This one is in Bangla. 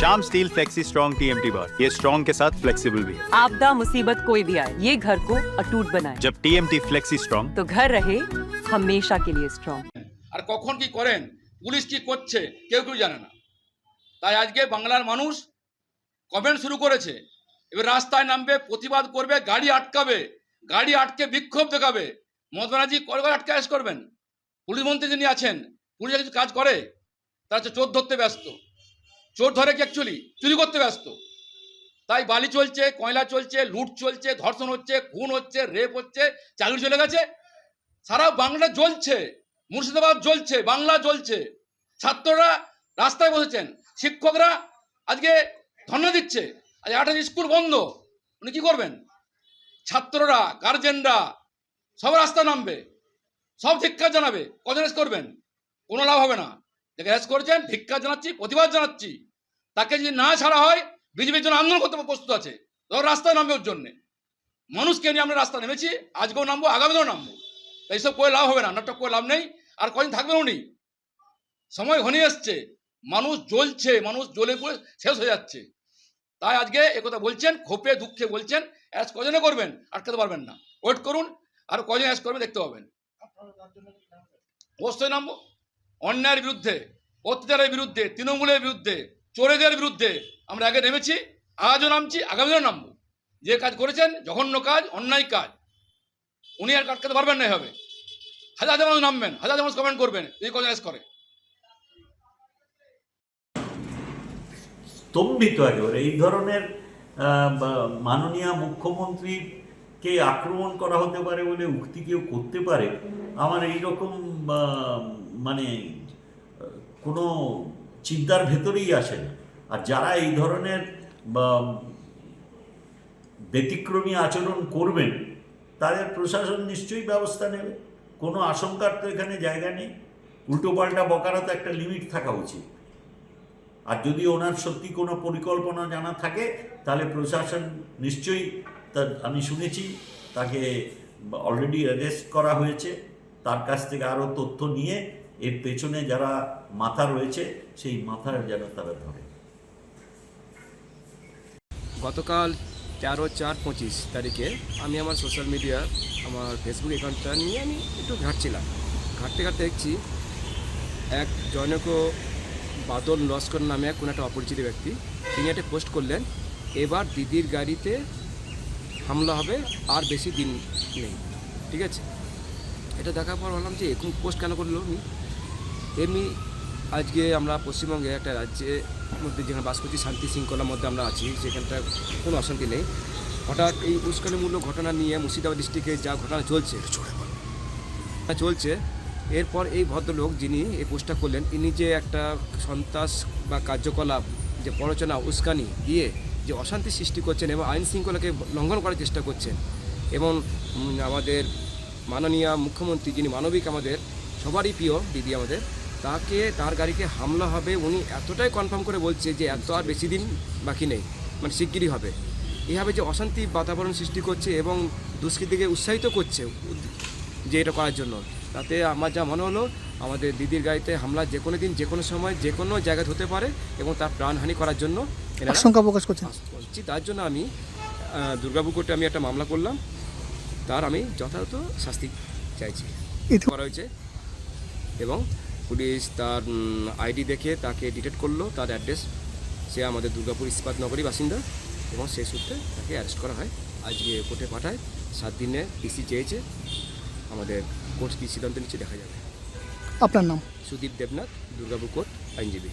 Shyam steel flexi strong TMT बार, ये स्ट्रॉन्ग के साथ फ्लेक्सिबल भी है। आपदा मुसीबत कोई भी आए, ये घर को अटूट बनाए। जब टीएमटी फ्लेक्सी स्ट्रॉन्ग, तो घर रहे हमेशा के लिए स्ट्रॉन्ग। আর কখন কি করেন পুলিশ কি করছে কেউ জানে না। তাই আজকে বাংলার মানুষ কমেন্ট শুরু করেছে, এবার রাস্তায় নামবে, প্রতিবাদ করবে, গাড়ি আটকাবে, গাড়ি আটকে বিক্ষোভ দেখাবে। মমতা ব্যানার্জি কতবার আটকে আস করবেন? পুলিশ মন্ত্রী যিনি আছেন, পুলিশ কিছু কাজ করে? তারা হচ্ছে চোর ধরতে ব্যস্ত। চোর ধরে কি অ্যাকচুয়ালি চুরি করতে ব্যস্ত। তাই বালি চলছে, কয়লা চলছে, লুট চলছে, ধর্ষণ হচ্ছে, খুন হচ্ছে, রেপ হচ্ছে, চাকরি চলে গেছে, সারা বাংলা জ্বলছে, মুর্শিদাবাদ জ্বলছে, বাংলা জ্বলছে। ছাত্ররা রাস্তায় বসেছেন, শিক্ষকরা আজকে ধর্ণা দিচ্ছে, আজ 8 স্কুল বন্ধ। উনি কি করবেন? ছাত্ররা, গার্জেনরা সব রাস্তা নামবে, সব ধিক্কার জানাবে। কজন অ্যারেস্ট করবেন? কোনো লাভ হবে না। যাকে অ্যারেস্ট করেছেন ধিক্কার জানাচ্ছি, প্রতিবাদ জানাচ্ছি। তাকে যদি না ছাড়া হয় বিজেপির জন্য আন্দোলন করতে প্রস্তুত আছে, ধর রাস্তায় নামবে ওর জন্যে। মানুষকে নিয়ে আমরা রাস্তা নেমেছি, আজকেও নামবো, আগামীতেও নামবো। তাই এইসব করে লাভ হবে না, নাটক করে লাভ নেই। আর কদিন থাকবেন উনি? সময় ঘনিয়ে এসছে, মানুষ জ্বলছে, মানুষ জ্বলে পড়ে শেষ হয়ে যাচ্ছে। তাই আজকে একথা বলছেন, ক্ষোভে দুঃখে বলছেন। অ্যারেস্ট কজনে করবেন? আটকাতে পারবেন না। ওয়েট করুন, আর কজন অ্যারেস্ট করবেন দেখতে পাবেন। অবশ্যই নামবো। অন্যায়ের বিরুদ্ধে, অত্যাচারের বিরুদ্ধে, তৃণমূলের বিরুদ্ধে, চোরেদের বিরুদ্ধে আমরা আগে নেমেছি, আজও নামছি, আগামীও নামবো। যে কাজ করেছেন জঘন্য কাজ, অন্যায় কাজ, উনি আর আটকাতে পারবেন না। হবে হাজার হাজার মানুষ নামবেন, হাজার হাজার মানুষ কমেন্ট করবেন, এই কজন অ্যারেস্ট করে। স্তম্ভিত একেবারে এই ধরনের মাননীয় মুখ্যমন্ত্রীকে আক্রমণ করা হতে পারে বলে উক্তি কেউ করতে পারে, আমার এইরকম মানে কোনো চিন্তার ভেতরেই আসে না। আর যারা এই ধরনের ব্যতিক্রমী আচরণ করবেন তাদের প্রশাসন নিশ্চয়ই ব্যবস্থা নেবে, কোনো আশঙ্কার তো এখানে জায়গা নেই। উল্টোপাল্টা বকারও তো একটা লিমিট থাকা উচিত। আর যদি ওনার সত্যি কোনো পরিকল্পনা জানা থাকে তাহলে প্রশাসন নিশ্চয়ই, তার আমি শুনেছি তাকে অলরেডি অ্যারেস্ট করা হয়েছে, তার কাছ থেকে আরও তথ্য নিয়ে এর পেছনে যারা মাথা রয়েছে সেই মাথার যেন তারা ধরে। গতকাল 13/4/25 তারিখে আমি আমার সোশ্যাল মিডিয়া, আমার ফেসবুক অ্যাকাউন্টটা নিয়ে আমি একটু ঘাঁটছিলাম। ঘাঁটতে দেখছি এক জনক বাদল লস্কর নামে কোনো একটা অপরিচিত ব্যক্তি, তিনি একটা পোস্ট করলেন, এবার দিদির গাড়িতে হামলা হবে, আর বেশি দিন নেই। ঠিক আছে, এটা দেখার পর ভাবলাম যে এরকম পোস্ট কেন করলো উনি। এমনি আজকে আমরা পশ্চিমবঙ্গে একটা রাজ্যের মধ্যে যেখানে বাস করছি, শান্তি শৃঙ্খলার মধ্যে আমরা আছি, সেখানটা কোনো অশান্তি নেই। হঠাৎ এই উস্কানিমূলক ঘটনা নিয়ে মুর্শিদাবাদ ডিস্ট্রিক্টে যা ঘটনা চলছে, এরপর এই ভদ্রলোক যিনি এই পোস্টটা করলেন, ইনি যে একটা সন্ত্রাস বা কার্যকলাপ, যে প্ররোচনা, উস্কানি দিয়ে যে অশান্তি সৃষ্টি করছেন এবং আইন শৃঙ্খলাকে লঙ্ঘন করার চেষ্টা করছেন, এবং আমাদের মাননীয় মুখ্যমন্ত্রী যিনি মানবিক, আমাদের সবারই প্রিয় দিদি আমাদের, তাকে, তার গাড়িকে হামলা হবে, উনি এতটাই কনফার্ম করে বলছে যে এত আর বেশি দিন বাকি নেই, মানে শিগগিরই হবে। এভাবে যে অশান্তি বাতাবরণ সৃষ্টি করছে এবং দুষ্কৃতীকে উৎসাহিত করছে যে এটা করার জন্য, তাতে আমার যা মনে হলো আমাদের দিদির গাড়িতে হামলা যে কোনো দিন, যে কোনো সময়, যে কোনো জায়গায় হতে পারে এবং তার প্রাণহানি করার জন্য আশঙ্কা প্রকাশ করছেন। তার জন্য আমি দুর্গাপুর কোর্টে আমি একটা মামলা করলাম, তার আমি যথাযথ শাস্তি চাইছি করা হয়েছে। এবং পুলিশ তার আইডি দেখে তাকে ডিটেক্ট করলো, তার অ্যাড্রেস, সে আমাদের দুর্গাপুর ইস্পাত নগরী বাসিন্দা, এবং সেই সূত্রে তাকে অ্যারেস্ট করা হয়। আজকে কোর্টে পাঠায়, 7 দিনে পিসি চেয়েছে, আমাদের কোর্ট কী সিদ্ধান্ত নিচ্ছে দেখা যাবে। আপনার নাম? সুদীপ দেবনাথ, দুর্গাপুর কোর্ট আইনজীবী।